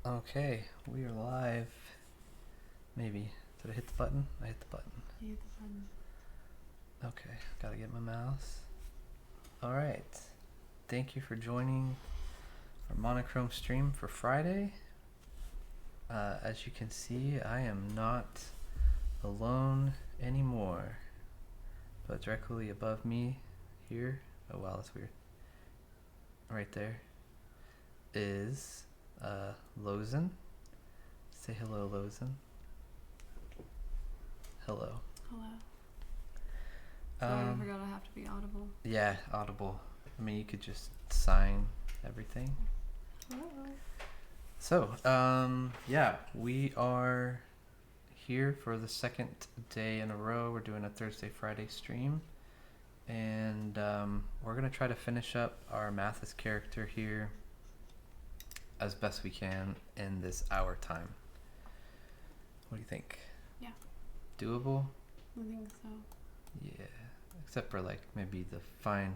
Okay, we are live. Maybe. Did I hit the button? I hit the button. You hit the button. Okay, gotta get my mouse. Alright. Thank you for joining our monochrome stream for Friday. As you can see, I am not alone anymore. But directly above me here, oh wow, that's weird. Right there is Lozen. Say hello, Lozen. Hello. Hello. Sorry, I forgot I have to be audible. Yeah, audible. I mean, you could just sign everything. Hello. So, yeah, we are here for the second day in a row. We're doing a Thursday, Friday stream. And we're going to try to finish up our MATHAS character here as best we can in this hour time. What do you think? Yeah. Doable? I think so. Yeah. Except for like maybe the fine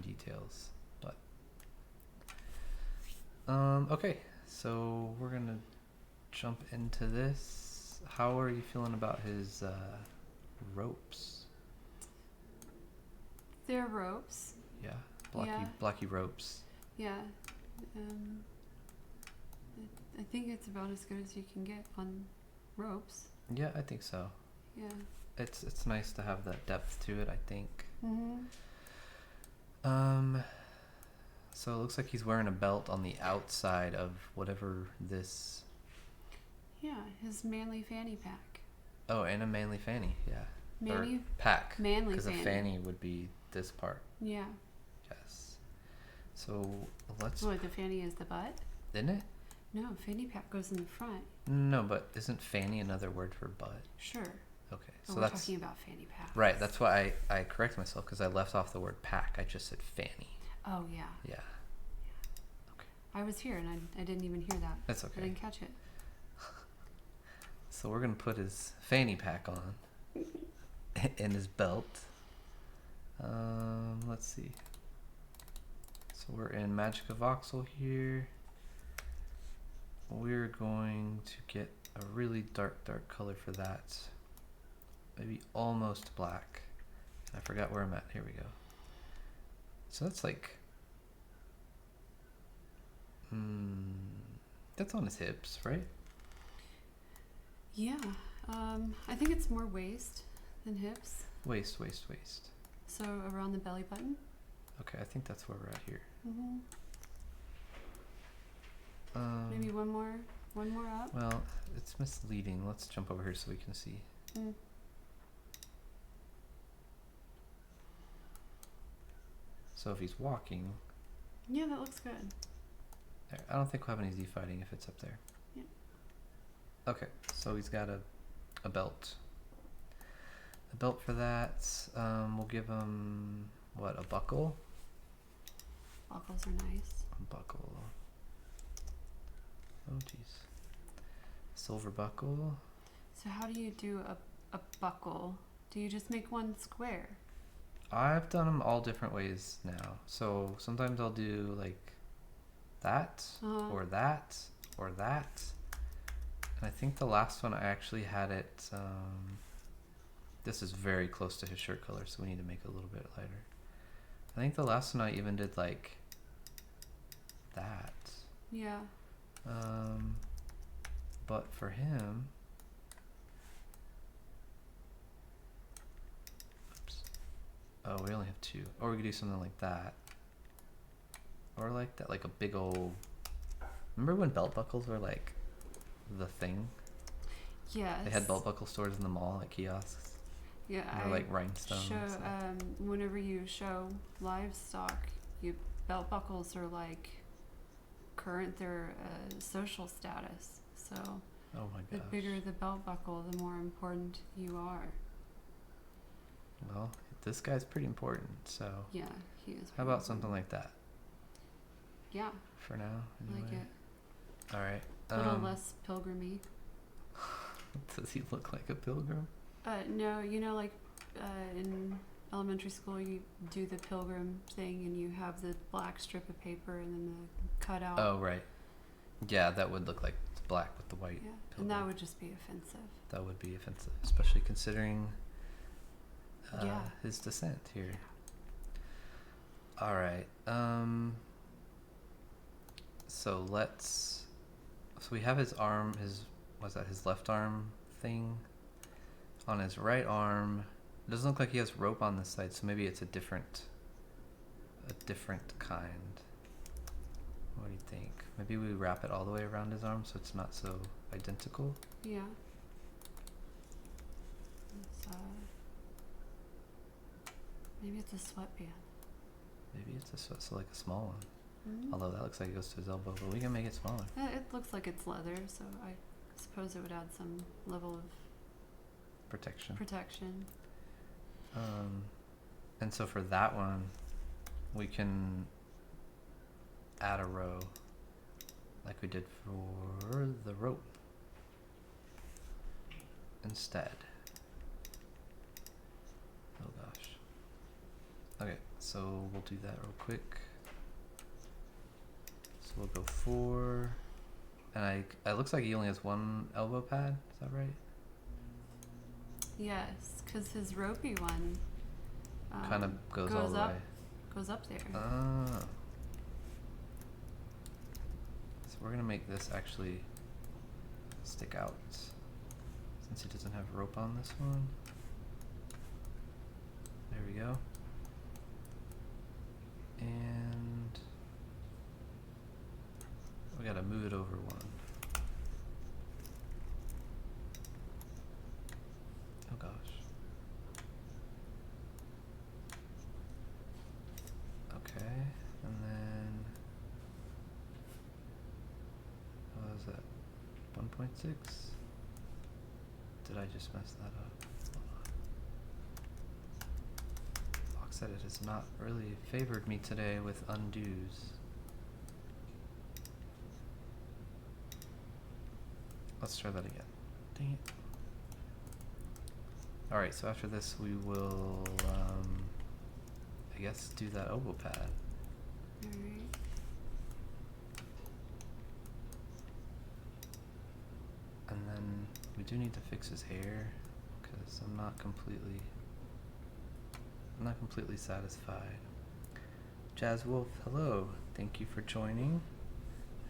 details. But okay. So we're gonna jump into this. How are you feeling about his ropes? They're ropes. Yeah. Yeah. Blocky ropes. Yeah. I think it's about as good as you can get on ropes. Yeah, I think so. Yeah. It's nice to have that depth to it, I think. Mhm. So it looks like he's wearing a belt on the outside of whatever this. Yeah, his manly fanny pack. Oh, and a manly fanny, yeah. Manly or pack. manly Because a fanny. fanny would be this part. Yeah. Yes. So let's. What, the fanny is the butt? Isn't it? No, fanny pack goes in the front. No, but isn't fanny another word for butt? Sure. Okay, But so we're that's talking about fanny pack. right. That's why I correct myself because I left off the word pack. I just said fanny. Oh yeah. Yeah. Okay. I was here and I didn't even hear that. That's okay. I didn't catch it. So we're gonna put his fanny pack on in his belt. Let's see. So we're in Magica Voxel here. We're going to get a really dark color for that. Maybe almost black. I forgot where I'm at. Here we go. So that's like, that's on his hips, right? Yeah. I think it's more waist than hips. Waist. So around the belly button. Okay, I think that's where we're at here. Mhm. Maybe one more up. Well, it's misleading. Let's jump over here so we can see. Mm. So if he's walking, Yeah, that looks good. there. I don't think we'll have any Z fighting if it's up there. Yeah. Okay, so he's got a belt. A belt for that. We'll give him what, a buckle? Buckles are nice. A buckle. Oh jeez. Silver buckle. So how do you do a buckle? Do you just make one square? I've done them all different ways now. So sometimes I'll do like that, or that, or that. And I think the last one I actually had it, this is very close to his shirt color, so we need to make it a little bit lighter. I think the last one I even did like that. Yeah. But for him, oops. Oh, we only have two. Or we could do something like that. Or like that, like a big old. Remember when belt buckles were like the thing? Yes. They had belt buckle stores in the mall at kiosks. Yeah. And they're like rhinestones. Whenever you show livestock, belt buckles are like current. They're social status. So Oh my the gosh. bigger the belt buckle, the more important you are. Well, this guy's pretty important, so. Yeah, he is. How about something like that? Yeah. For now, anyway. Like it. Alright. A little less pilgrimy. Does he look like a pilgrim? No, like in elementary school you do the pilgrim thing and you have the black strip of paper and then the cutout. Oh, right. Yeah, that would look like it's black with the white. Yeah, pillow. and that would just be offensive. That would be offensive, especially considering Yeah. his descent here. Yeah. All right. So we have his arm, his left arm thing on his right arm. It doesn't look like he has rope on this side, so maybe it's a different kind. What do you think? Maybe we wrap it all the way around his arm so it's not so identical. Yeah. It's, maybe it's a sweatband. Maybe it's so like a small one. Mm-hmm. Although that looks like it goes to his elbow, but we can make it smaller. It looks like it's leather, so I suppose it would add some level of Protection. And so for that one, we can add a row like we did for the rope instead. Oh gosh. Okay, so we'll do that real quick. So we'll go 4, and it looks like he only has one elbow pad. Is that right? Yes, because his ropey one Kind of goes all the way. Goes up there. Ah. So we're gonna make this actually stick out since he doesn't have rope on this one. There we go. And we gotta move it over one. Oh gosh. Okay, and then what was that? 1.6? Did I just mess that up? Hold on. VoxEdit has not really favored me today with undos. Let's try that again. Dang it. Alright, so after this we will, I guess, do that elbow pad. Alright. And then we do need to fix his hair, because I'm not completely satisfied. Jazz Wolf, hello. Thank you for joining.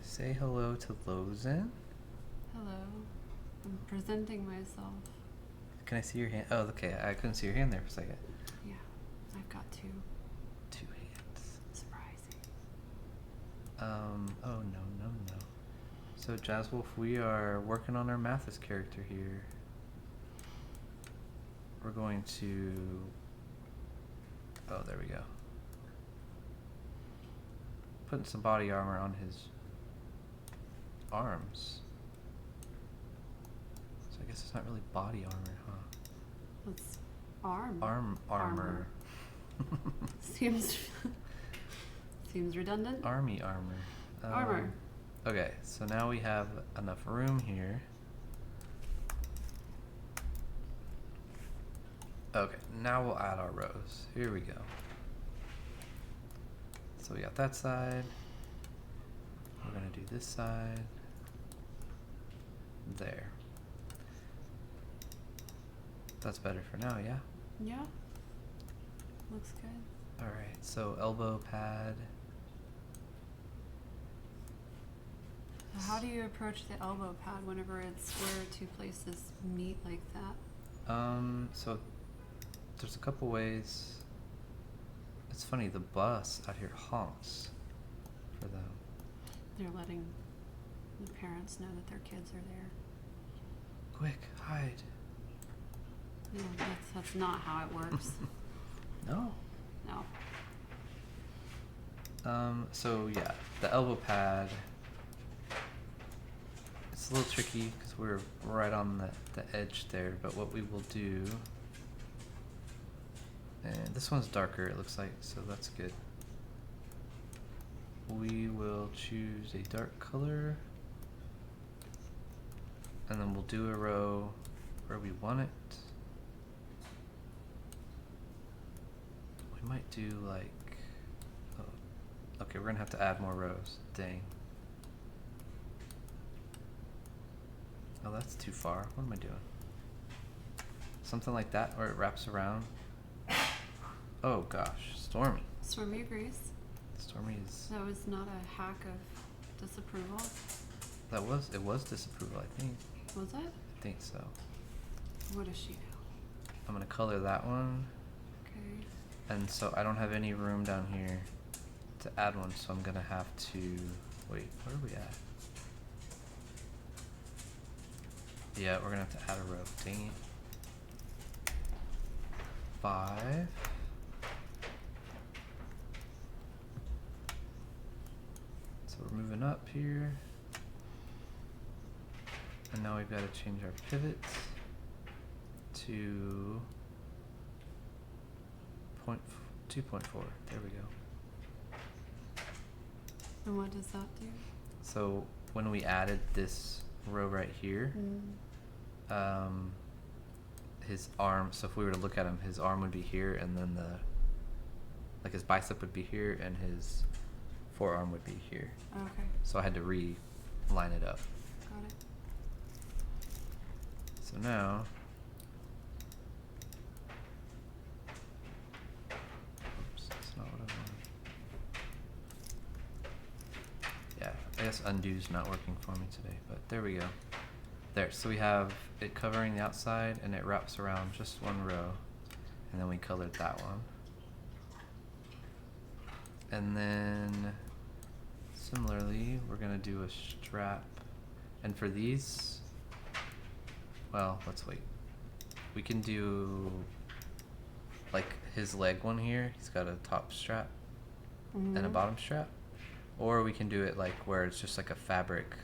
Say hello to Lozen. Hello. I'm presenting myself. Can I see your hand? Oh, okay. I couldn't see your hand there for a second. Yeah, I've got two. 2 hands. Surprising. Oh, no. So, Jazz Wolf, we are working on our MATHAS character here. We're going to... Oh, there we go. Putting some body armor on his arms. So I guess it's not really body armor, huh? It's armor. Armor. Seems redundant. Army armor. Armor. Okay, so now we have enough room here. Okay, now we'll add our rows. Here we go. So we got that side. We're gonna do this side. There. That's better for now, yeah? Yeah. Looks good. Alright, so elbow pad. So how do you approach the elbow pad whenever it's where two places meet like that? So there's a couple ways. It's funny, the bus out here honks for them. They're letting the parents know that their kids are there. Quick, hide. No, that's not how it works. No. No. So yeah, the elbow pad, it's a little tricky because we're right on the edge there, but what we will do, and this one's darker it looks like, so that's good. We will choose a dark color, and then we'll do a row where we want it. We might do like, oh, okay, we're gonna have to add more rows, dang. Oh, that's too far. What am I doing? Something like that, where it wraps around. Oh gosh, Stormy. Stormy agrees. Stormy is. That was not a hack of disapproval. It was disapproval, I think. Was it? I think so. What does she know? I'm gonna color that one. Okay. And so I don't have any room down here to add one, so I'm gonna have to wait, where are we at? Yeah, we're gonna have to add a row. Dang it. 5. So we're moving up here. And now we've got to change our pivots to 2.4. There we go. And what does that do? So when we added this row right here, his arm, so if we were to look at him, his arm would be here, and then his bicep would be here, and his forearm would be here. Okay. So I had to line it up. Got it. So now, oops, that's not what I wanted. Yeah, I guess undo's not working for me today, but there we go. There, so we have it covering the outside, and it wraps around just one row, and then we colored that one. And then, similarly, we're gonna do a strap, and for these, well, let's wait. We can do, like, his leg one here, he's got a top strap and a bottom strap, or we can do it like where it's just like a fabric,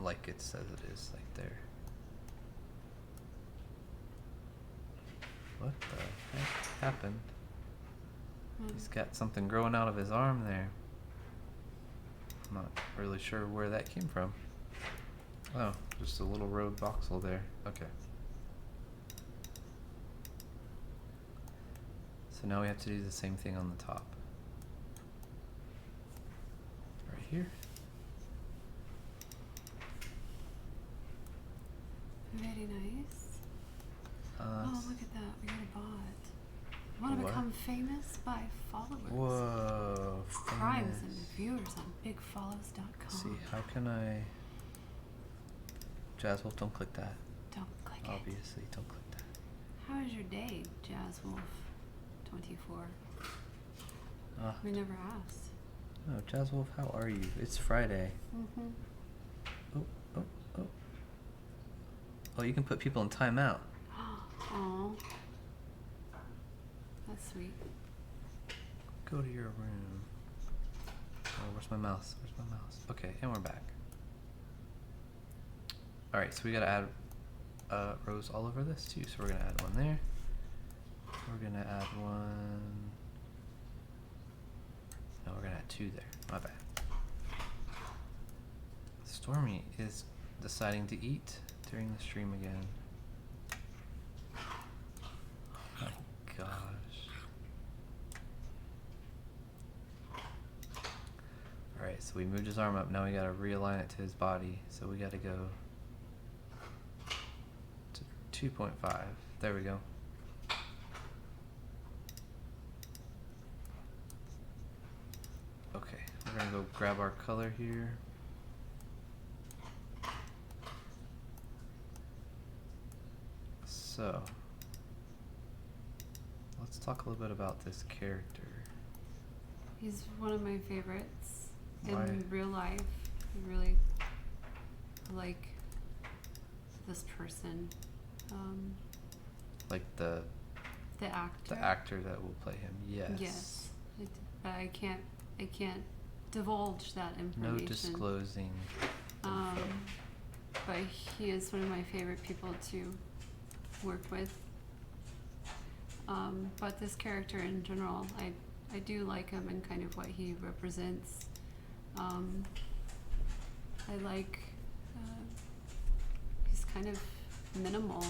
like it says it is, like there. What the heck happened? He's got something growing out of his arm there. I'm not really sure where that came from. Oh, just a little road voxel there. Okay. So now we have to do the same thing on the top. Right here. Very nice. Oh, look at that. We got a bot. Want to become famous by followers. Whoa. Subscribes and viewers on bigfollows.com. See, how can I... Jazzwolf, don't click that. Don't click it. Obviously, don't click that. How is your day, Jazzwolf24? We never asked. Oh, Jazzwolf, how are you? It's Friday. Oh. Oh, you can put people in timeout. Oh, that's sweet. Go to your room. Oh, where's my mouse? Okay, and we're back. Alright, so we gotta add rows all over this too. So we're gonna add one there. We're gonna add one. No, we're gonna add 2 there. My bad. Stormy is deciding to eat during the stream again. Oh my gosh. Alright, so we moved his arm up. Now we gotta realign it to his body. So we gotta go to 2.5. There we go. Okay, we're gonna go grab our color here. So, let's talk a little bit about this character. He's one of my favorites. Why? In real life. I really like this person. Like the actor. The actor that will play him. Yes. Yes. But I can't divulge that information. No disclosing. But he is one of my favorite people to work with. But this character in general, I do like him and kind of what he represents. I like he's kind of minimal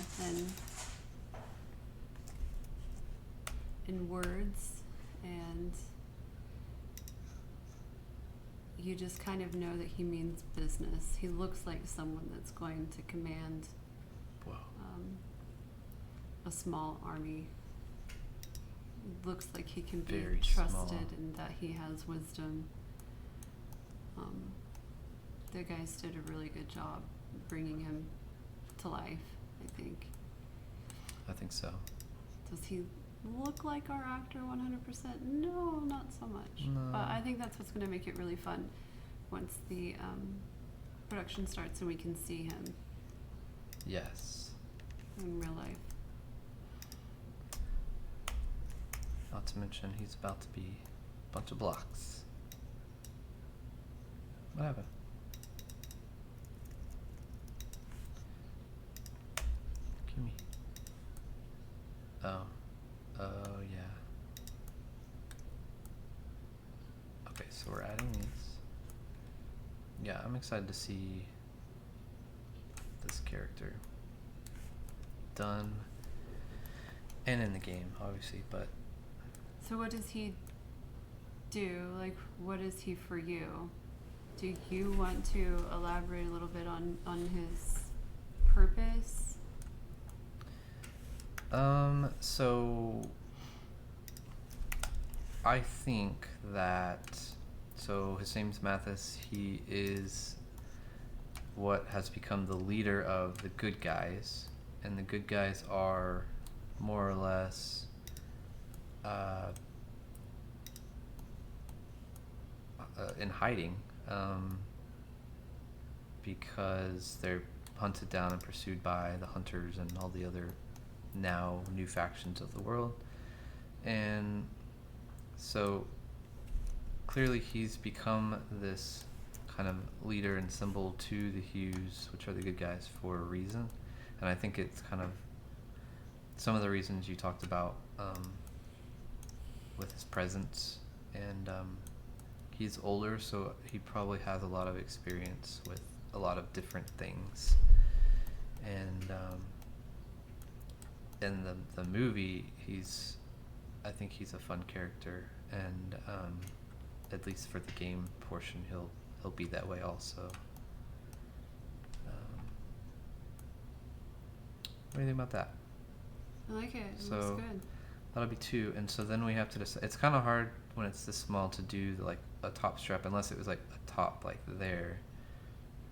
in words, and you just kind of know that he means business. He looks like someone that's going to command Wow. a small army. Looks like he can be Very trusted small. and that he has wisdom. The guys did a really good job bringing him to life, I think. I think so. Does he look like our actor 100%? No, not so much. No. But I think that's what's going to make it really fun once the production starts and we can see him Yes. in real life. Not to mention, he's about to be a bunch of blocks. What happened? Give me. Oh. Oh, yeah. Okay, so we're adding these. Yeah, I'm excited to see this character done and in the game, obviously, but So what does he do? Like, what is he for you? Do you want to elaborate a little bit on his purpose? So I think that, so his name's Mathas. He is what has become the leader of the good guys, and the good guys are more or less in hiding, because they're hunted down and pursued by the hunters and all the other now new factions of the world. And so clearly he's become this kind of leader and symbol to the Hues, which are the good guys, for a reason. And I think it's kind of some of the reasons you talked about, with his presence. And he's older, so he probably has a lot of experience with a lot of different things. And in the movie, I think he's a fun character, and at least for the game portion, he'll be that way also. What do you think about that? I like it. It So looks good. that'll be 2, and so then we have to decide. It's kind of hard when it's this small to do like a top strap, unless it was like a top like there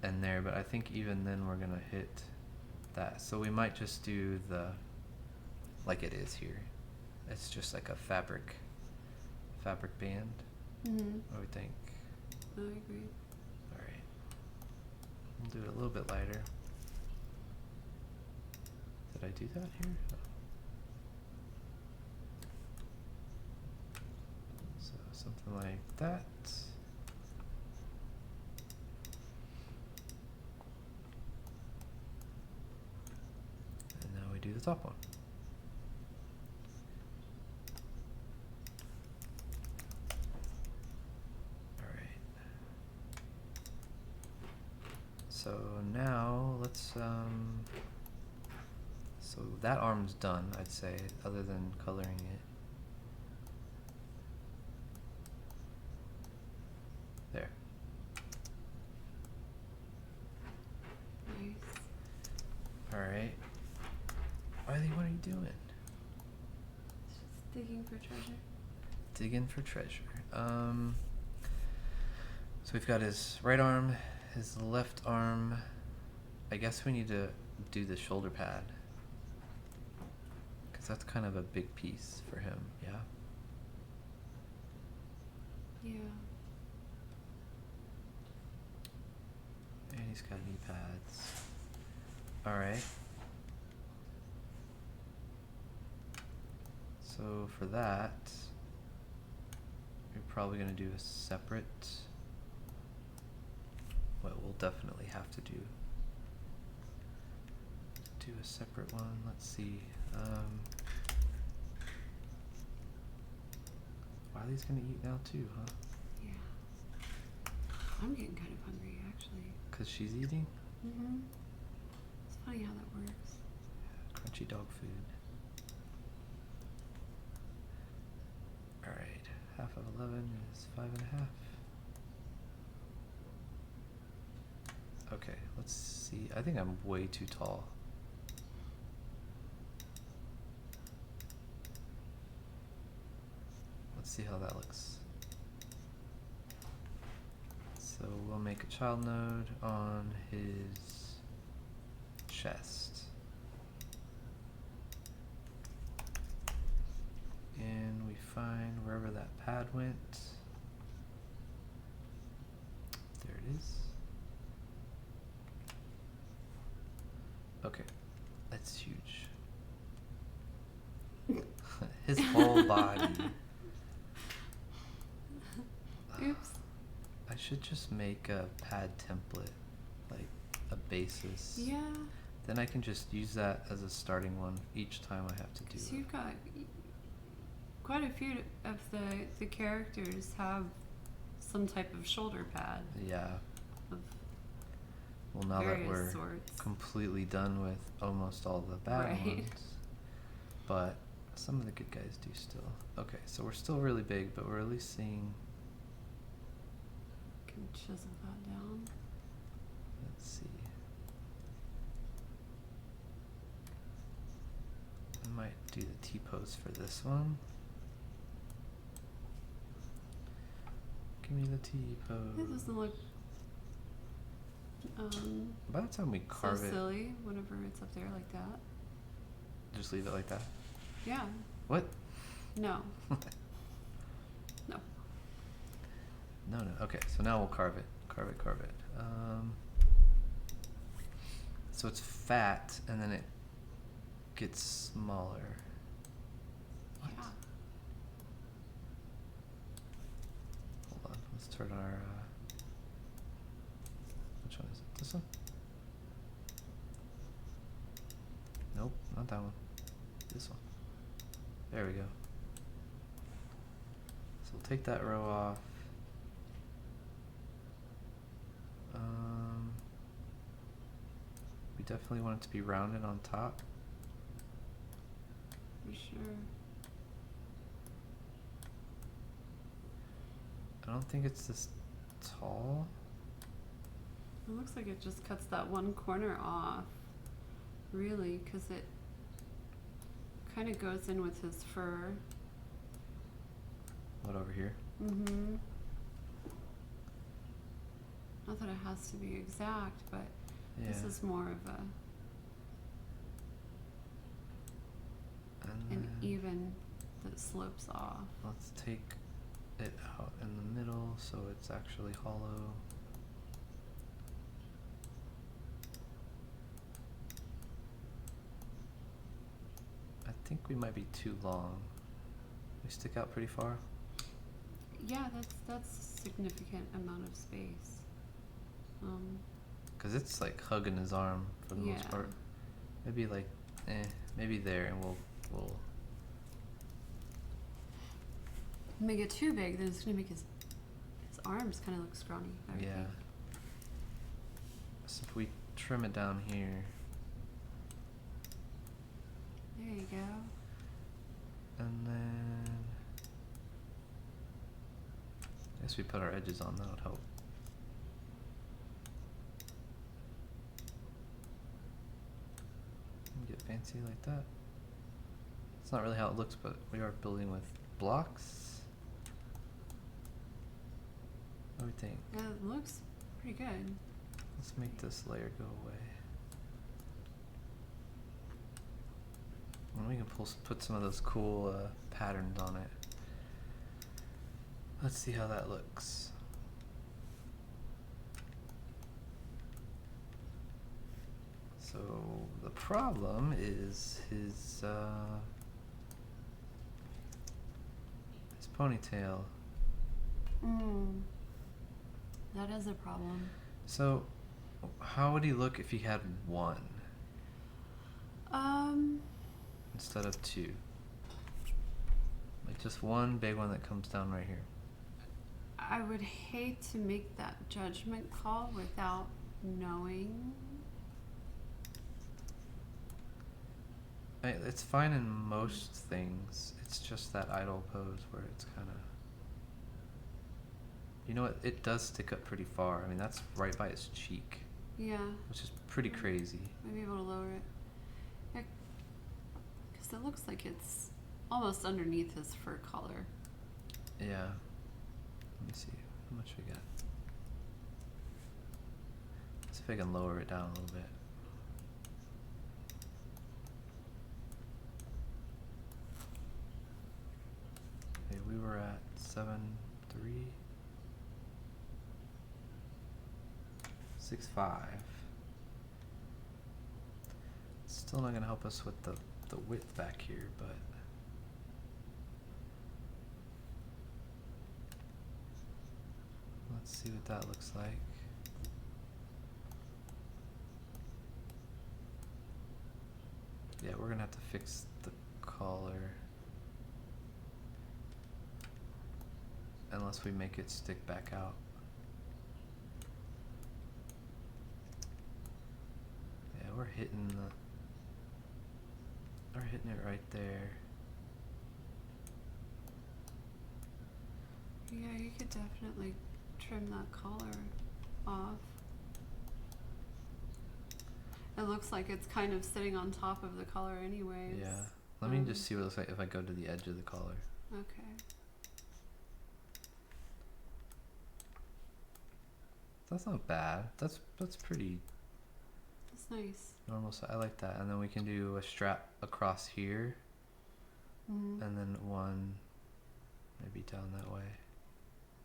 and there. But I think even then we're gonna hit that. So we might just do the like it is here. It's just like a fabric band. Mm-hmm. What do we think? I agree. All right, we'll do it a little bit lighter. Did I do that here? Oh. So something like that. And now we do the top one. All right. So now let's so that arm's done, I'd say, other than coloring it. There. Nice. Alright. Riley, what are you doing? Just digging for treasure. Digging for treasure. So we've got his right arm, his left arm. I guess we need to do the shoulder pad, because that's kind of a big piece for him, yeah? Yeah. And he's got knee pads. Alright. So for that, we're probably going to do a separate, well, we'll definitely have to do a separate one. Let's see. Wiley's going to eat now too, huh? Yeah. I'm getting kind of hungry, actually. Because she's eating? Mm-hmm. It's funny how that works. Crunchy dog food. Alright, half of 11 is 5.5. Let's see. I think I'm way too tall. Let's see how that looks. So we'll make a child node on his chest. And we find wherever that pad went. There it is. Okay, that's huge. His whole body. Oops. I should just make a pad template, like a basis. Yeah. Then I can just use that as a starting one each time I have to do So it. you've got quite a few of the characters have some type of shoulder pad Yeah. of Well, now that various we're sorts. completely done with almost all the bad Right. ones, but some of the good guys do still. Okay, so we're still really big, but we're at least seeing. Can chisel that down. Let's see. I might do the T-pose for this one. Give me the T-pose. It doesn't look By the time we carve so it, silly whenever it's up there like that. just leave it like that. Yeah. What? No. No. No. Okay, so now we'll carve it. Carve it. So it's fat, and then it gets smaller. What? Yeah. Hold on. Let's turn our. Which one is it? This one? Nope, not that one. This one. There we go. So we'll take that row off. We definitely want it to be rounded on top. For sure. I don't think it's this tall. It looks like it just cuts that one corner off, really, because it kind of goes in with his fur. What, over here? Mm-hmm. Not that it has to be exact, but Yeah. this is more of an then even that slopes off. let's take it out in the middle so it's actually hollow. I think we might be too long. We stick out pretty far. Yeah, that's a significant amount of space. Cause it's like hugging his arm for the most Yeah. part. Maybe like, maybe there, and we'll. Make it too big, then it's gonna make his arms kind of look scrawny. I would Yeah. think. So if we trim it down here, There you go. and then I guess we put our edges on. That would help. Get fancy like that. It's not really how it looks, but we are building with blocks. What do we think? Yeah, it looks pretty good. Let's make this layer go away. And we can put some of those cool patterns on it. Let's see how that looks. So the problem is his ponytail. That is a problem. So how would he look if he had one instead of two? Like just one big one that comes down right here. I would hate to make that judgment call without knowing. It's fine in most things. It's just that idle pose where it's kind of... You know what? It does stick up pretty far. I mean, that's right by his cheek. Yeah. which is pretty crazy. Might be able to lower it. Yeah. Because it looks like it's almost underneath his fur collar. Yeah. Let me see how much we got. See if I can lower it down a little bit. Okay, we were at 7.365. It's still not gonna help us with the width back here, but let's see what that looks like. Yeah, we're gonna have to fix the collar unless we make it stick back out. Yeah, we're hitting it right there. Yeah, you could definitely trim that collar off. It looks like it's kind of sitting on top of the collar anyways. Yeah. Let me just see what it looks like if I go to the edge of the collar. Okay. That's not bad. That's pretty That's nice. normal. So I like that. And then we can do a strap across here, Mm-hmm. and then one maybe down that way.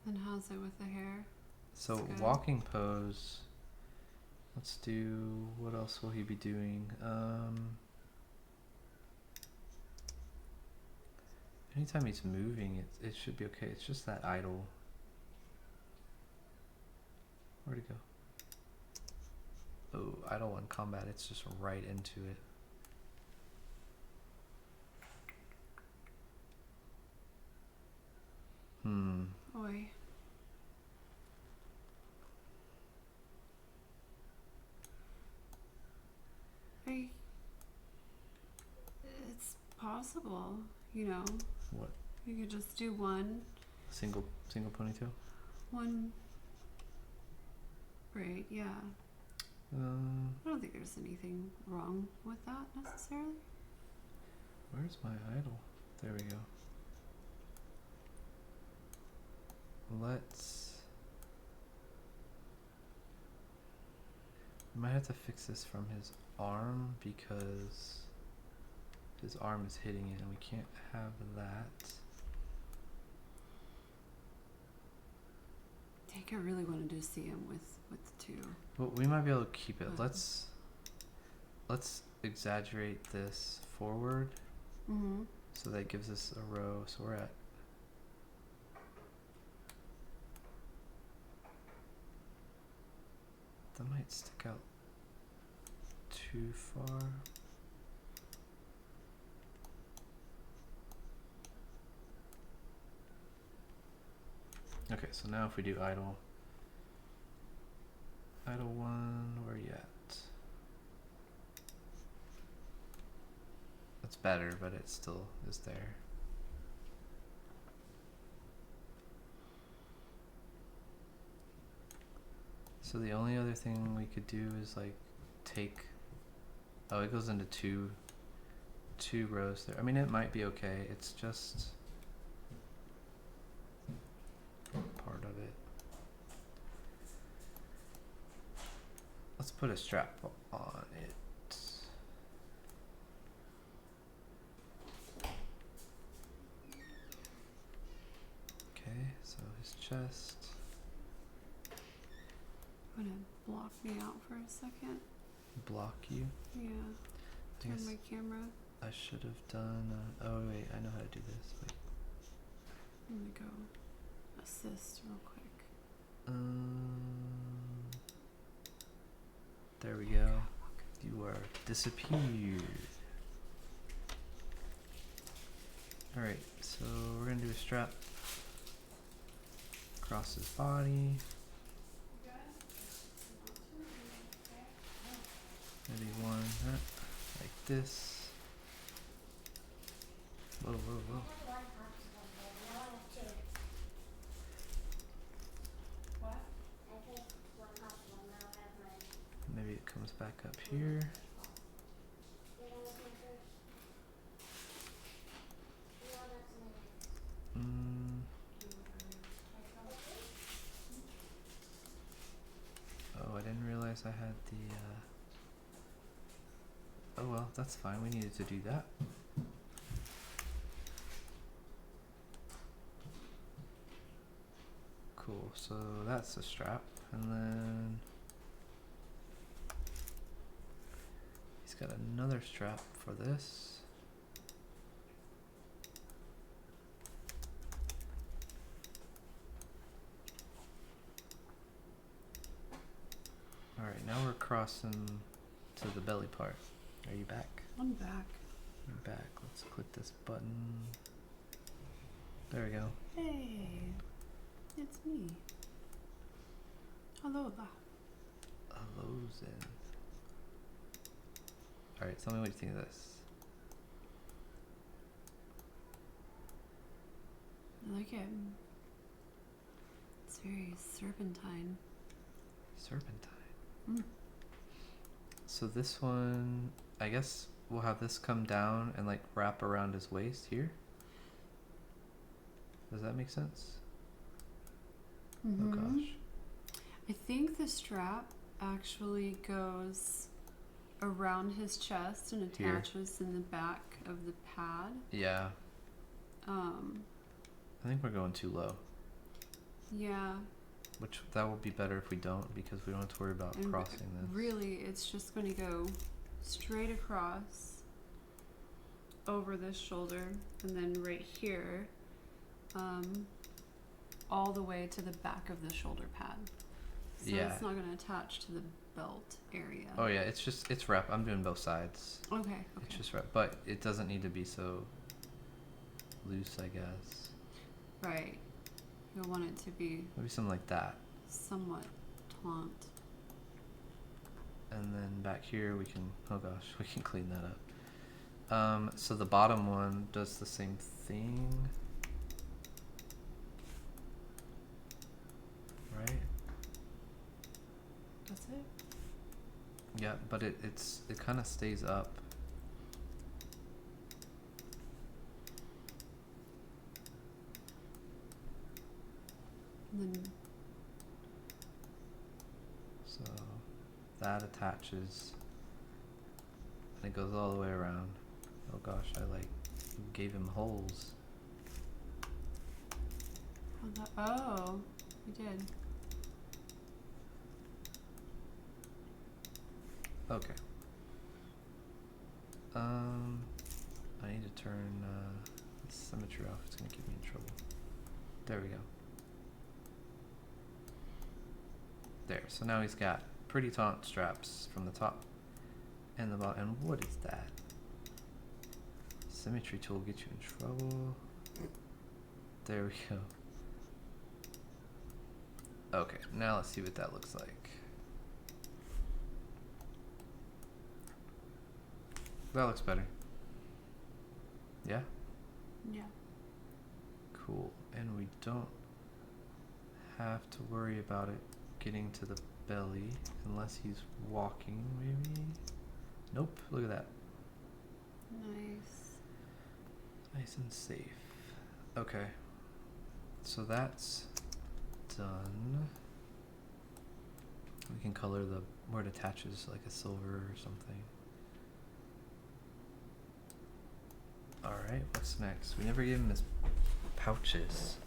And how's it with the hair? So That's good. walking pose. Let's do, what else will he be doing? Anytime he's moving, it should be okay. It's just that idle. Where'd it go? Oh, idle one combat. It's just right into it. Oi. It's possible, you know. What? You could just do one Single ponytail? braid, yeah. I don't think there's anything wrong with that necessarily. Where's my idle? There we go. We might have to fix this from his arm because his arm is hitting it and we can't have that. I think I really wanted to see him with two. Well, we might be able to keep it. Uh-huh. Let's exaggerate this forward Mm-hmm. so that gives us a row. So we're at that might stick out too far. Okay, so now if we do idle one, where are you at? That's better, but it still is there. So the only other thing we could do is like take, oh, it goes into two rows there. I mean, it might be okay. It's just part of it. Let's put a strap on it. Okay, so his chest. I'm gonna block me out for a second. Block you. Yeah. I Turn guess my camera. I should have done. Oh wait, I know how to do this. Wait. I'm gonna go assist real quick. There we go. You are disappeared. Alright, so we're gonna do a strap across his body. Maybe one like this. Whoa, whoa, whoa. back up here. Oh, I didn't realize I had the, oh well, that's fine, we needed to do that. Cool, so that's the strap, and then he's got another strap for this. Alright, now we're crossing to the belly part. Are you back? I'm back. You're back. Let's click this button. There we go. Hey, it's me. Hello there. Hello, Zen. Alright, tell me what you think of this. I like it. It's very serpentine. Serpentine. Mm. So this one, I guess we'll have this come down and like wrap around his waist here. Does that make sense? Mm-hmm. Oh gosh. I think the strap actually goes around his chest and attaches in the back of the pad. Yeah. I think we're going too low. Yeah. Which that will be better if we don't, because we don't have to worry about And crossing this. really, it's just going to go straight across over this shoulder and then right here, all the way to the back of the shoulder pad. So Yeah. it's not going to attach to the belt area. Oh yeah, it's wrap. I'm doing both sides. Okay. It's just wrap, but it doesn't need to be so loose, I guess. Right. You'll want it to be Maybe something like that. somewhat taut. And then back here we can, oh gosh, we can clean that up. So the bottom one does the same thing. Right? That's it? Yeah, but it kind of stays up. And then So that attaches and it goes all the way around. Oh gosh, I like gave him holes. oh, we did. Okay. I need to turn the symmetry off. It's gonna get me in trouble. There we go. There. So now he's got pretty taut straps from the top and the bottom. And what is that? Symmetry tool will get you in trouble. There we go. Okay, now let's see what that looks like. That looks better. Yeah? Yeah. Cool. And we don't have to worry about it getting to the belly unless he's walking, maybe? Nope, look at that. Nice. Nice and safe. Okay. So that's done. We can color the where it attaches, like a silver or something. Alright, what's next? We never gave him his pouches.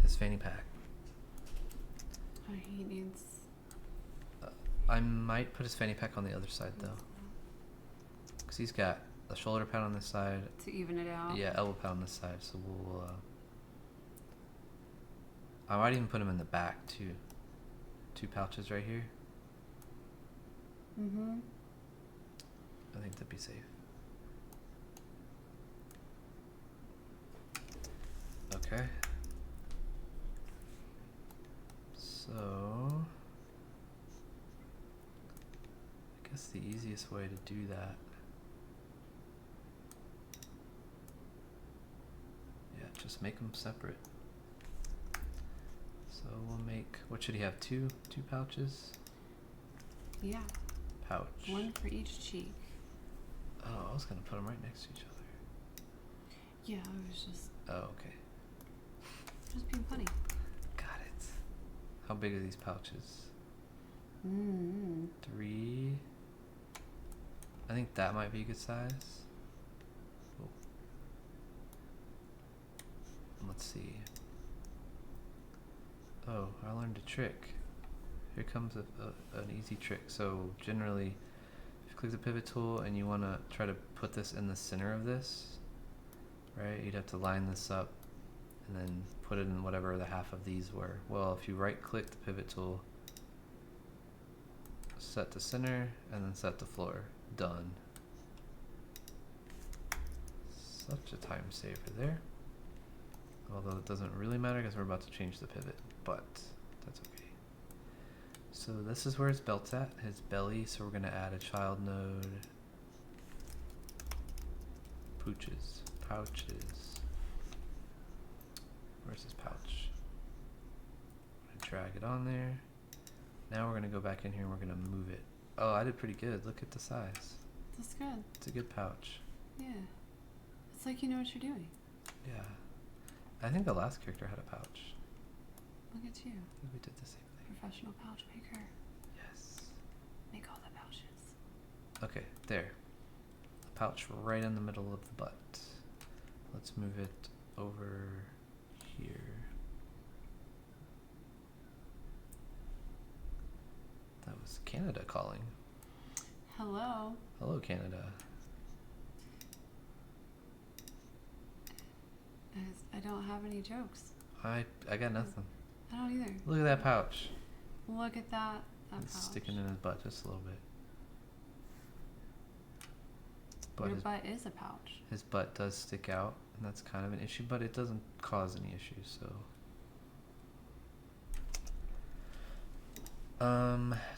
His fanny pack. He needs. I might put his fanny pack on the other side though. Because he's got a shoulder pad on this side. To even it out. Yeah, elbow pad on this side. So we'll, I might even put him in the back too. 2 pouches right here. Mm-hmm. I think that'd be safe. Okay. So I guess the easiest way to do that, yeah, just make them separate. So we'll make, what should he have, two pouches? Yeah. pouch. One for each cheek. Oh, I was gonna put them right next to each other. Yeah, I was just Oh, okay. being funny. Got it. How big are these pouches? Mm-hmm. 3. I think that might be a good size. Oh. Let's see. Oh, I learned a trick. Here comes an easy trick. So generally, if you click the pivot tool and you want to try to put this in the center of this, right, you'd have to line this up and then put it in whatever the half of these were. Well, if you right click the pivot tool, set to center, and then set to floor. Done. Such a time saver there. Although it doesn't really matter because we're about to change the pivot, but that's okay. So this is where his belt's at, his belly, so we're going to add a child node. Pouches. Where's his pouch? I'm gonna drag it on there. Now we're gonna go back in here and we're gonna move it. Oh, I did pretty good. Look at the size. That's good. It's a good pouch. Yeah. It's like you know what you're doing. Yeah. I think the last character had a pouch. Look at you. I think we did the same thing. Professional pouch maker. Yes. Make all the pouches. Okay, there. A pouch right in the middle of the butt. Let's move it over here. That was Canada calling. Hello. Hello, Canada. I don't have any jokes. I got nothing. I don't either. Look at that pouch. Look at that. It's pouch. sticking in his butt just a little bit. But Your butt is a pouch. his butt does stick out, and that's kind of an issue, but it doesn't cause any issues, so.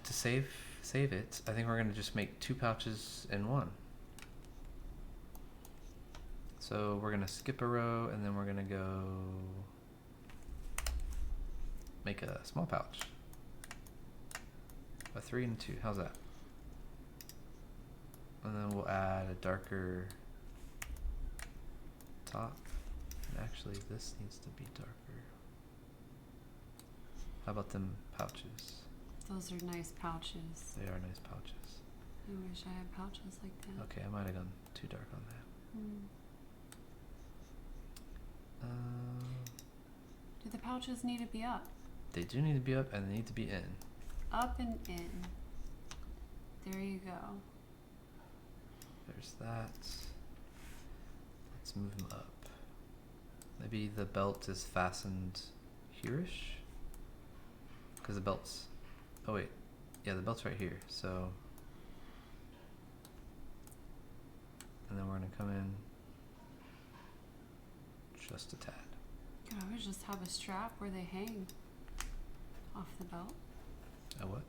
To save it, I think we're gonna just make 2 pouches in one. So we're gonna skip a row, and then we're gonna go make a small pouch. A 3 and a 2, how's that? And then we'll add a darker top. And actually, this needs to be darker. How about them pouches? Those are nice pouches. They are nice pouches. I wish I had pouches like that. Okay, I might have gone too dark on that. Do the pouches need to be up? They do need to be up, and they need to be in. Up and in. There you go. There's that. Let's move them up. Maybe the belt is fastened here-ish? Because the belt's... Oh wait. Yeah, the belt's right here, so... And then we're going to come in just a tad. You could always just have a strap where they hang off the belt. A what?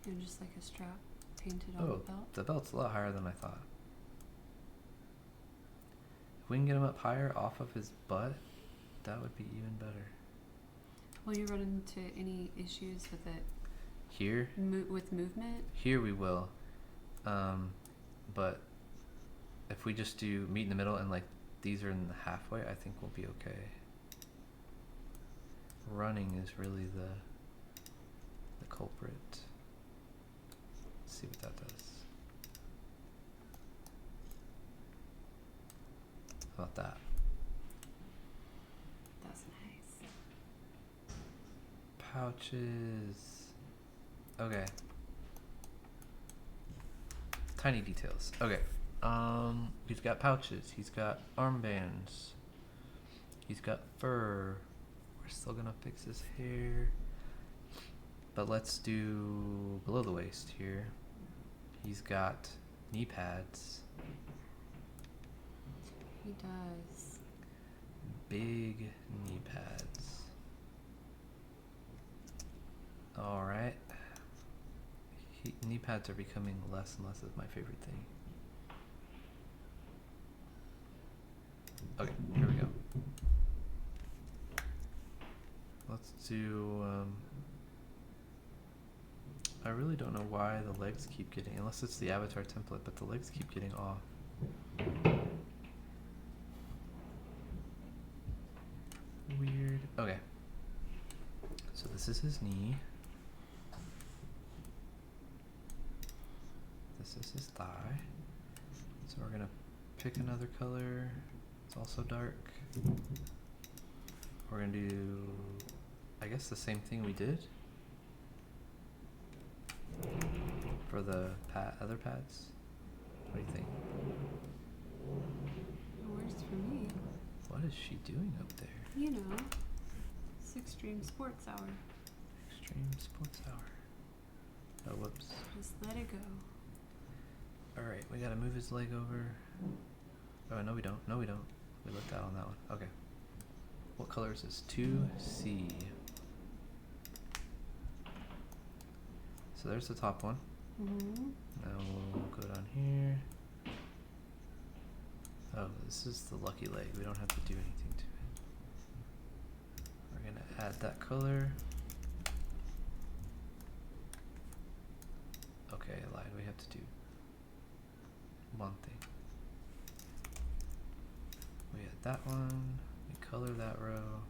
You know, just like a strap painted on Oh, the belt. the belt's a lot higher than I thought. If we can get him up higher off of his butt, that would be even better. Will you run into any issues with it? Here? With movement? Here we will. But if we just do meet in the middle and like these are in the halfway, I think we'll be okay. Running is really the culprit. Let's see what that does. How about that? That's nice. Pouches. Okay. Tiny details. Okay. He's got pouches. He's got armbands. He's got fur. We're still gonna fix his hair. But let's do below the waist here. He's got knee pads. He does. Big knee pads. Alright. Knee pads are becoming less and less of my favorite thing. Okay, here we go. Let's do, I really don't know why the legs keep getting, unless it's the avatar template, but the legs keep getting off. Weird. Okay. So this is his knee. This is his thigh. So we're gonna pick another color. It's also dark. We're gonna do, I guess, the same thing we did for the other pads. What do you think? It works for me. What is she doing up there? You know, 6 Extreme Sports Hour. Extreme Sports Hour. Oh, whoops. Just let it go. Alright, we gotta move his leg over. Oh, no we don't. No we don't. We looked out on that one. Okay. What color is this? 2C. So there's the top one. Mm-hmm. Now we'll go down here. Oh, this is the lucky leg. We don't have to do anything to it. We're gonna add that color. Okay, I lied. We have to do one thing. We add that one. We color that row.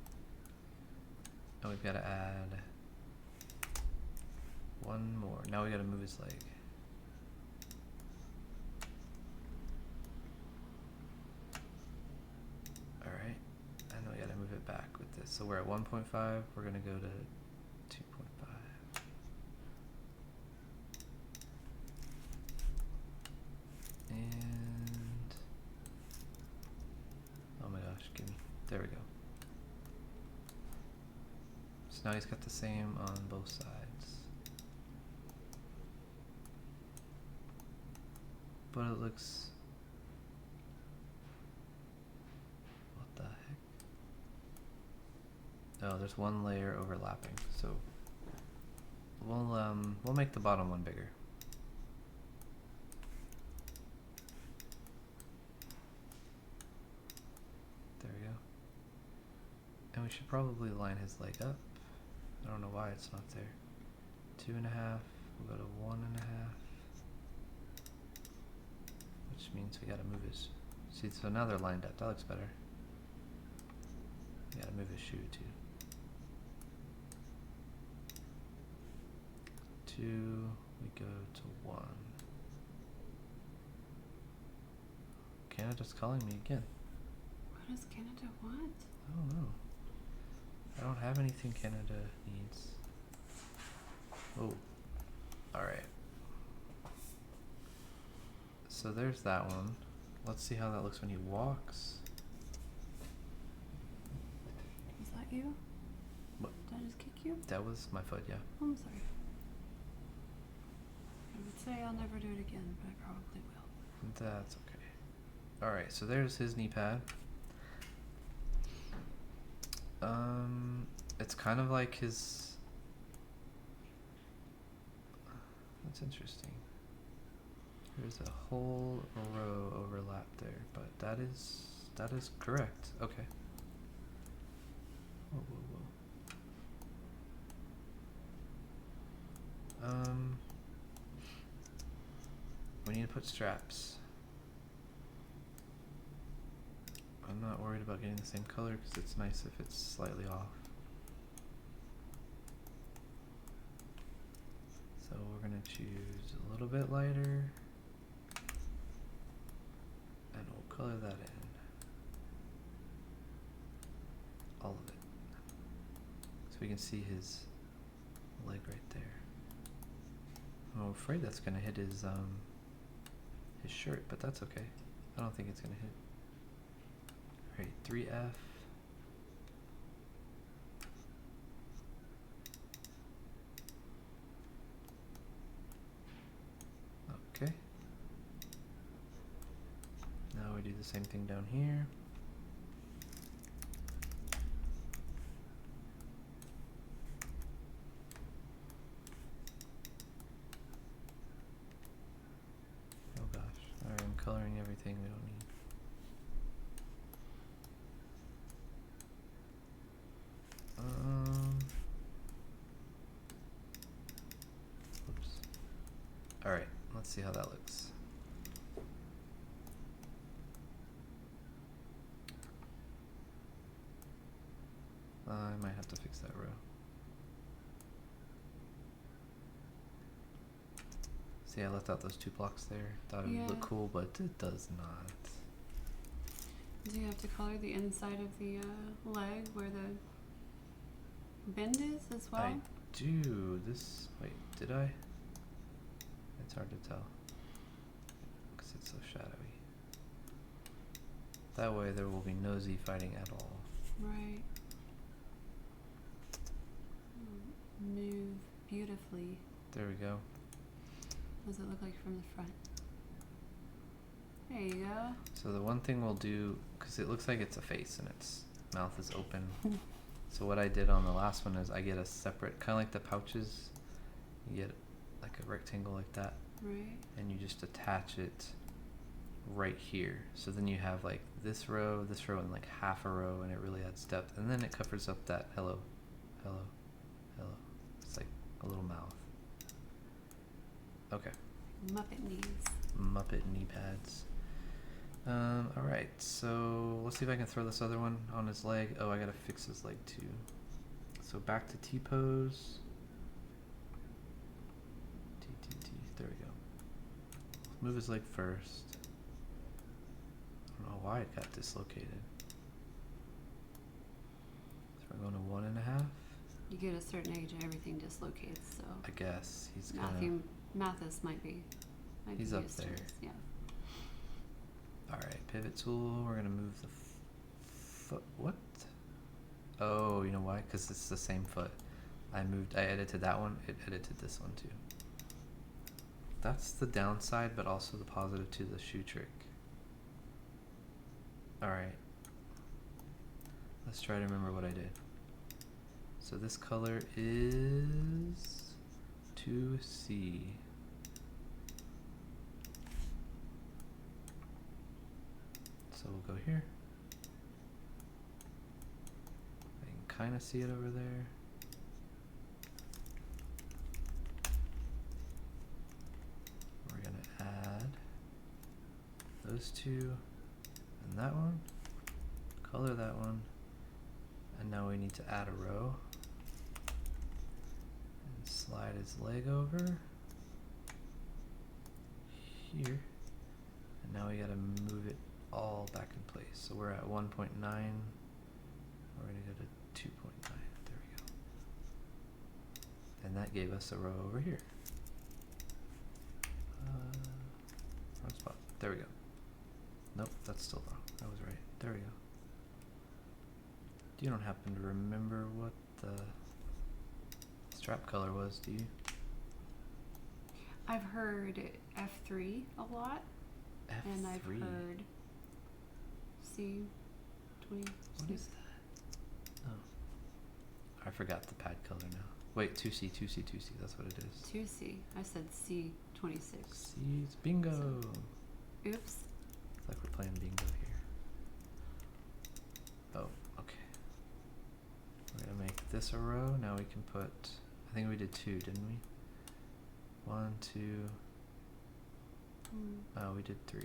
And we've got to add one more. Now we got to move his leg. Alright. And we got to move it back with this. So we're at 1.5. We're going to go to 2.5. And oh my gosh, give me. There we go. So now he's got the same on both sides. But it looks, what the heck? Oh, there's one layer overlapping. So we'll make the bottom one bigger. There we go. And we should probably line his leg up. I don't know why it's not there. 2.5. We'll go to 1.5. Which means we gotta move his. See, so now they're lined up. That looks better. We gotta move his shoe too. 2. We go to 1. Canada's calling me again. What does Canada want? I don't know. I don't have anything Canada needs. Oh. Alright. So there's that one. Let's see how that looks when he walks. Was that you? What? Did I just kick you? That was my foot, yeah. Oh, I'm sorry. I would say I'll never do it again, but I probably will. That's okay. Alright, so there's his knee pad. It's kind of like his. That's interesting. There's a whole row overlap there, but that is correct. Okay. Whoa, whoa, whoa. We need to put straps. I'm not worried about getting the same color because it's nice if it's slightly off. So we're going to choose a little bit lighter. And we'll color that in. All of it. So we can see his leg right there. I'm afraid that's going to hit his shirt, but that's okay. I don't think it's going to hit. Alright, 3F. Okay. Now we do the same thing down here. Oh gosh. Alright, I'm coloring everything we don't need. Oops. see how that looks. I might have to fix that row. See, I left out those 2 blocks there. Thought it would look cool, but it does not. Do you have to color the inside of the leg where the bend is as well? I do. This, wait, did I? It's hard to tell because it's so shadowy. That way there will be no Z fighting at all. Right. Move beautifully. There we go. What does it look like from the front? There you go. So the one thing we'll do, because it looks like it's a face and its mouth is open. So what I did on the last one is I get a separate, kind of like the pouches, you get like a rectangle like that. Right. And you just attach it right here. So then you have like this row, and like half a row, and it really adds depth. And then it covers up that hello, hello, hello. It's like a little mouth. Okay. Muppet knees. Muppet knee pads. Alright, so let's see if I can throw this other one on his leg. Oh, I gotta fix his leg too. So back to T-pose. T, there we go. Let's move his leg first. I don't know why it got dislocated. So we're going to 1.5. You get a certain age and everything dislocates, so. I guess he's kind Mathas might be he's used up to there. this, yeah. Alright, pivot tool, we're gonna move the foot, what? Oh, you know why? Because it's the same foot. I edited that one, it edited this one too. That's the downside, but also the positive to the shoe trick. Alright. Let's try to remember what I did. So this color is 2C. So we'll go here. I can kind of see it over there. We're going to add those 2 and that one. Color that one. And now we need to add a row. And slide his leg over. Here. And now we got to move it all back in place. So we're at 1.9. We're going to go to 2.9. There we go. And that gave us a row over here. Wrong spot. There we go. Nope, that's still wrong. I was right. There we go. You don't happen to remember what the strap color was, do you? I've heard F3 a lot. F3? And I've heard C20. What is that? Oh. I forgot the pad color now. Wait, 2C. That's what it is. 2C. I said C26. C, it's bingo. So, oops. It's like we're playing bingo here. Oh, okay. We're gonna make this a row. Now we can put, I think we did 2, didn't we? 1, 2. Oh, we did 3.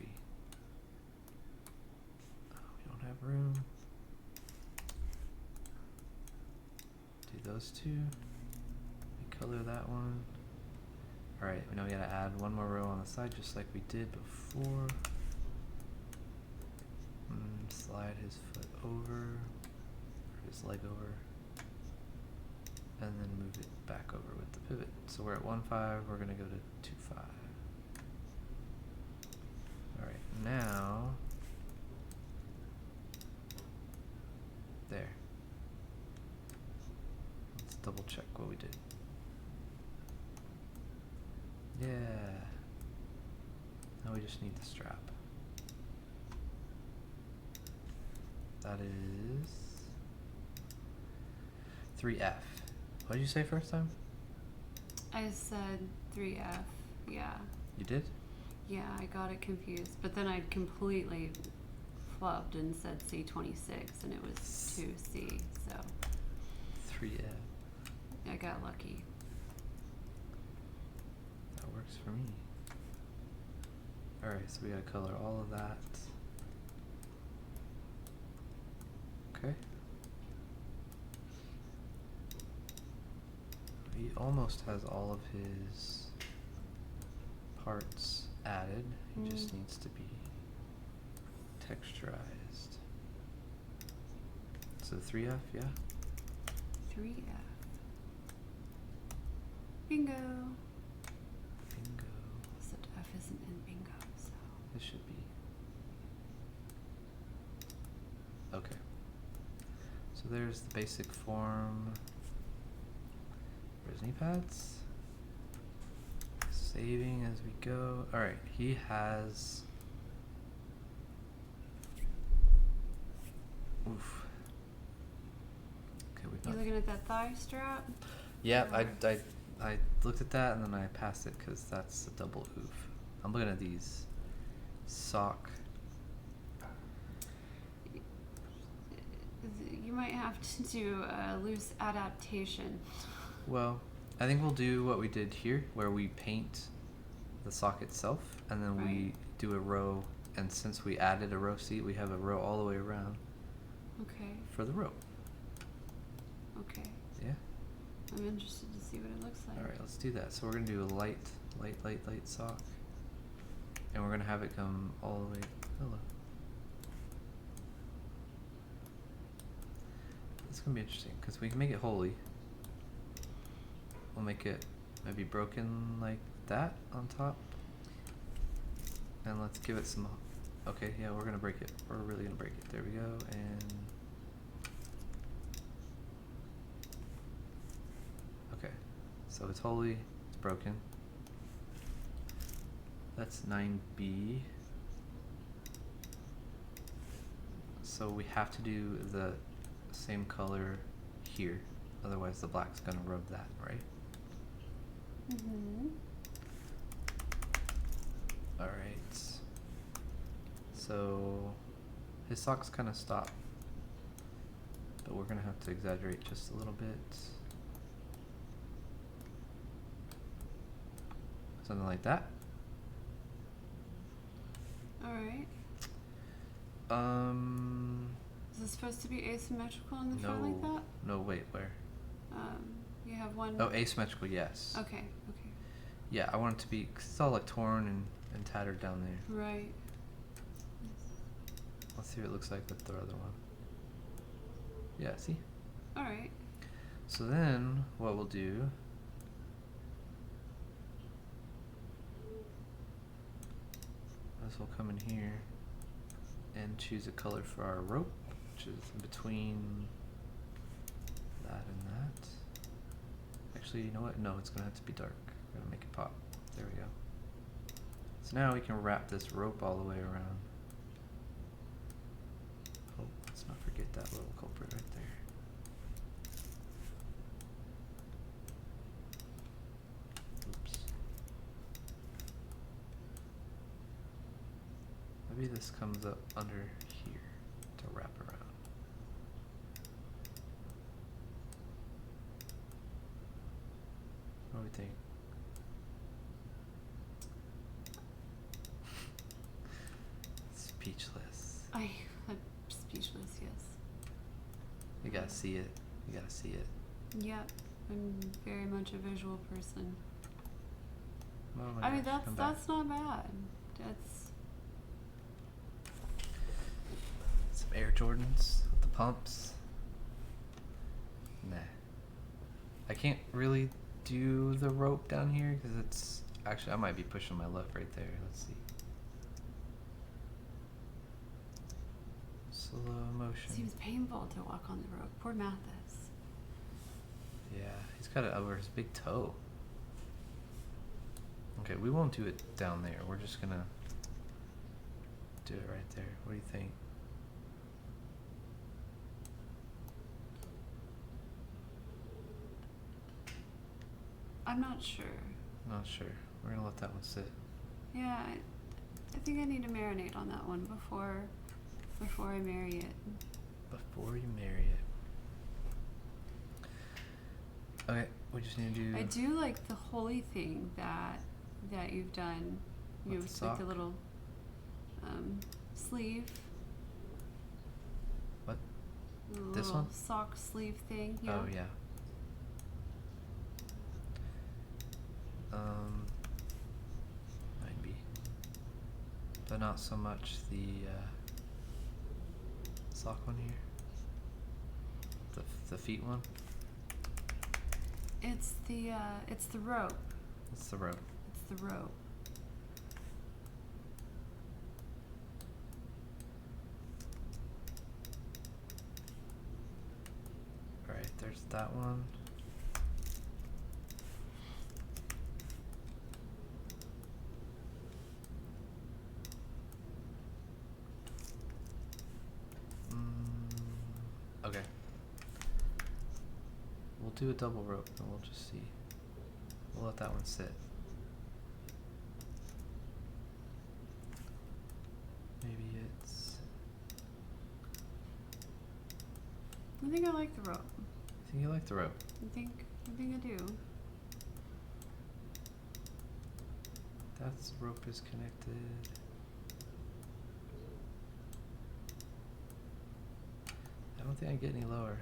Oh, we don't have room. Do those 2. We color that one. Alright, now we gotta add one more row on the side just like we did before. Slide his foot over, or his leg over, and then move it back over with the pivot. So we're at 1.5, we're gonna go to 2.5. Alright, now, there. Let's double check what we did. Yeah. Now we just need the strap. That is 3F. What did you say first time? I said 3F, yeah. You did? Yeah, I got it confused. But then I completely flubbed and said C26, and it was 2C, so 3F. I got lucky. That works for me. Alright, so we gotta color all of that. Okay. He almost has all of his parts added. He just needs to be texturized. So 3F, yeah? 3F. Bingo. Bingo. Except F isn't in bingo, so. It should be. Okay. So there's the basic form. Where's knee pads? Saving as we go. Alright, he has. Oof. Okay, we've You got. looking at that thigh strap? Yeah, Or- I looked at that and then I passed it because that's a double oof. I'm looking at these sock. You might have to do a loose adaptation. Well, I think we'll do what we did here, where we paint the sock itself, and then we Right. do a row. And since we added a row seat, we have a row all the way around Okay. for the row. Okay. Yeah. I'm interested to see what it looks like. All right, let's do that. So we're gonna do a light sock, and we're gonna have it come all the way. Hello. It's gonna be interesting because we can make it holy. We'll make it maybe broken like that on top, and let's give it some. Okay, yeah, we're gonna break it. We're really gonna break it. There we go, and okay, so it's holy. It's broken. That's 9B. So we have to do the same color here, otherwise the black's gonna rub that, right? Mm-hmm. Alright. So his socks kind of stop, but we're gonna have to exaggerate just a little bit. Something like that. Alright. Um, Is this supposed to be asymmetrical in the no, front like that? no, wait, where? You have one. Oh, asymmetrical, yes. Okay, okay. Yeah, I want it to be, cause it's all like torn and tattered down there. Right. Let's see what it looks like with the other one. Yeah, see? Alright. So then, what we'll do is we'll come in here and choose a color for our rope, which is in between that and that. Actually, you know what? No, it's gonna have to be dark. We're gonna make it pop. There we go. So now we can wrap this rope all the way around. Oh, let's not forget that little culprit right there. Oops. Maybe this comes up under here to wrap around. What do we think? Speechless. I'm speechless, yes. You gotta see it. You gotta see it. Yep. I'm very much a visual person. Oh my I mean, gosh, come back. that's not bad. That's Some Air Jordans with the pumps. Nah. I can't really do the rope down here because it's actually I might be pushing my luck right there. Let's see. Slow motion. seems painful to walk on the road. Poor Mathas. Yeah, he's got it over his big toe. Okay, we won't do it down there. We're just gonna do it right there. What do you think? I'm not sure. Not sure. We're gonna let that one sit. Yeah, I think I need to marinate on that one before I marry it. Before you marry it. Okay, we just need to do. I do like the holy thing that you've done. You know, With the with like the sock? little sleeve. What? A This little one? sock sleeve thing. Yeah. Oh yeah. Might be, but not so much the sock one here. The feet one. It's the rope. It's the rope. It's the rope. Right, there's that one. Okay. We'll do a double rope and we'll just see. We'll let that one sit. Maybe it's... I think I like the rope. I think you like the rope. I think I do. That rope is connected. I don't think I get any lower.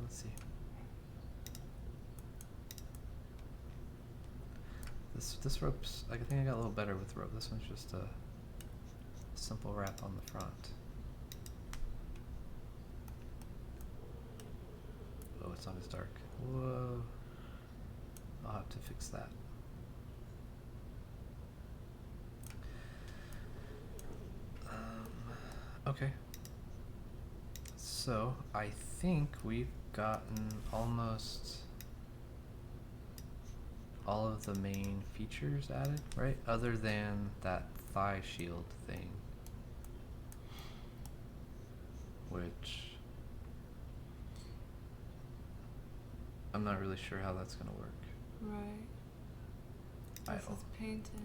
Let's see. This rope's, I think I got a little better with the rope. This one's just a simple wrap on the front. Oh, it's not as dark. Whoa. I'll have to fix that. Okay. So, I think we've gotten almost all of the main features added, right? Other than that thigh shield thing. Which I'm not really sure how that's gonna work. Right. This Idle. is painted.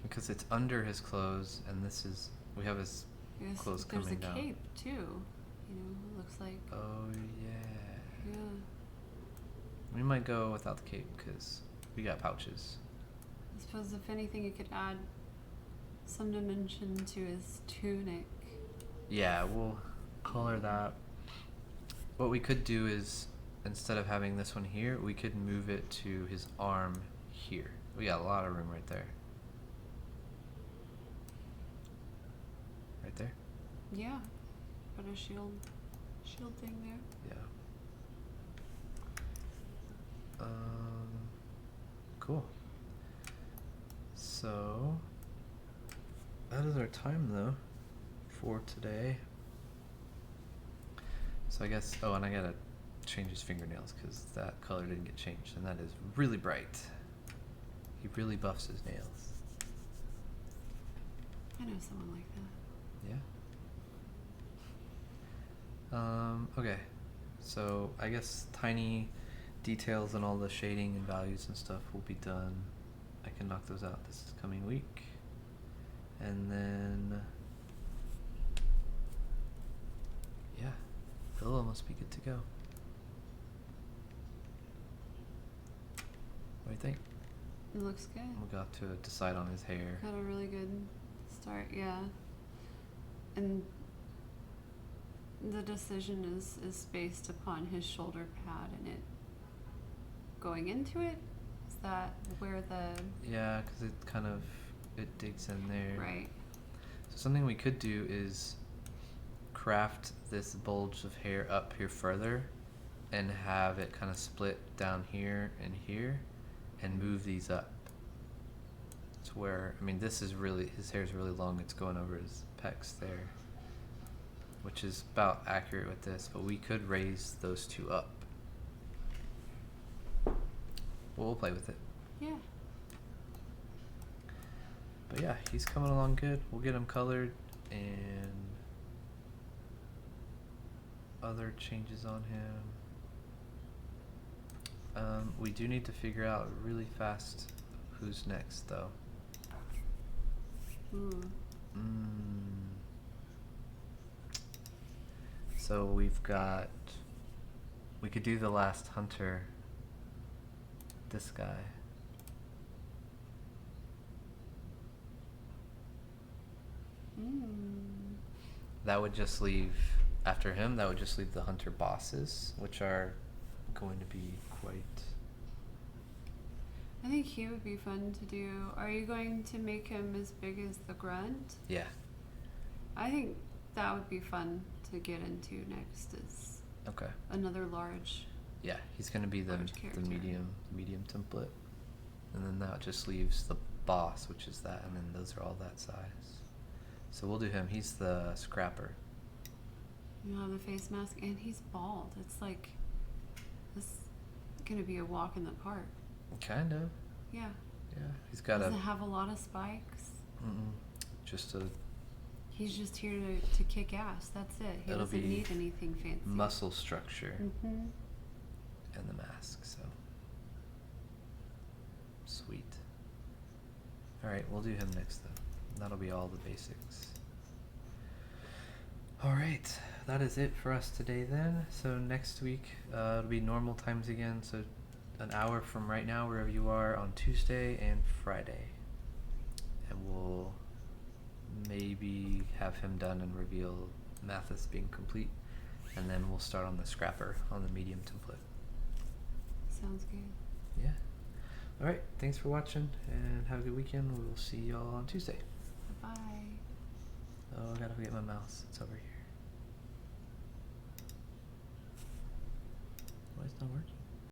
Because it's under his clothes, and this is, we have his Yes, clothes there's coming a down. cape too. You know, it looks like. Oh yeah. Yeah. We might go without the cape because we got pouches. I suppose if anything, you could add some dimension to his tunic. Yeah, we'll color that. What we could do is, instead of having this one here, we could move it to his arm here. We got a lot of room right there. Right there? Yeah. Put a shield thing there. Yeah. Cool. So, that is our time though for today. So I guess, oh, and I gotta change his fingernails because that color didn't get changed, and that is really bright. He really buffs his nails. I know someone like that. Yeah. Okay. So I guess tiny details and all the shading and values and stuff will be done. I can knock those out this coming week. And then, yeah, Pillow must be good to go. What do you think? It looks good. We got to decide on his hair. Got a really good start, yeah. And the decision is based upon his shoulder pad and it going into it. Is that where the... Yeah, because it kind of, it digs in there. Right. So something we could do is craft this bulge of hair up here further and have it kind of split down here and move these up to where, I mean, this is really, his hair is really long. It's going over his pecs there, which is about accurate with this, but we could raise those two up. We'll play with it. Yeah. But yeah, he's coming along good. We'll get him colored and other changes on him. We do need to figure out really fast who's next though. So we've got, we could do the last hunter, this guy. That would just leave, after him, that would just leave the hunter bosses, which are going to be quite... I think he would be fun to do. Are you going to make him as big as the grunt? Yeah. I think that would be fun to get into next, is Okay. another large. Yeah, he's going to be the Large character. medium template. And then that just leaves the boss, which is that, and then those are all that size. So we'll do him. He's the scrapper. You have the face mask, and he's bald. It's like, this is going to be a walk in the park. Kind of. Yeah. Yeah. He's got Does it have a lot of spikes? just a He's just here to kick ass. That's it. He It'll doesn't be need anything fancy. muscle structure Mm-hmm. and the mask, so sweet. Alright, we'll do him next then. That'll be all the basics. Alright, that is it for us today then. So next week it'll be normal times again, so an hour from right now wherever you are on Tuesday and Friday. And we'll maybe have him done and reveal Mathas being complete, and then we'll start on the scrapper on the medium template. Sounds good. Yeah. Alright, thanks for watching and have a good weekend. We will see y'all on Tuesday. Bye. Oh, I gotta get my mouse. It's over here. Why is it not working?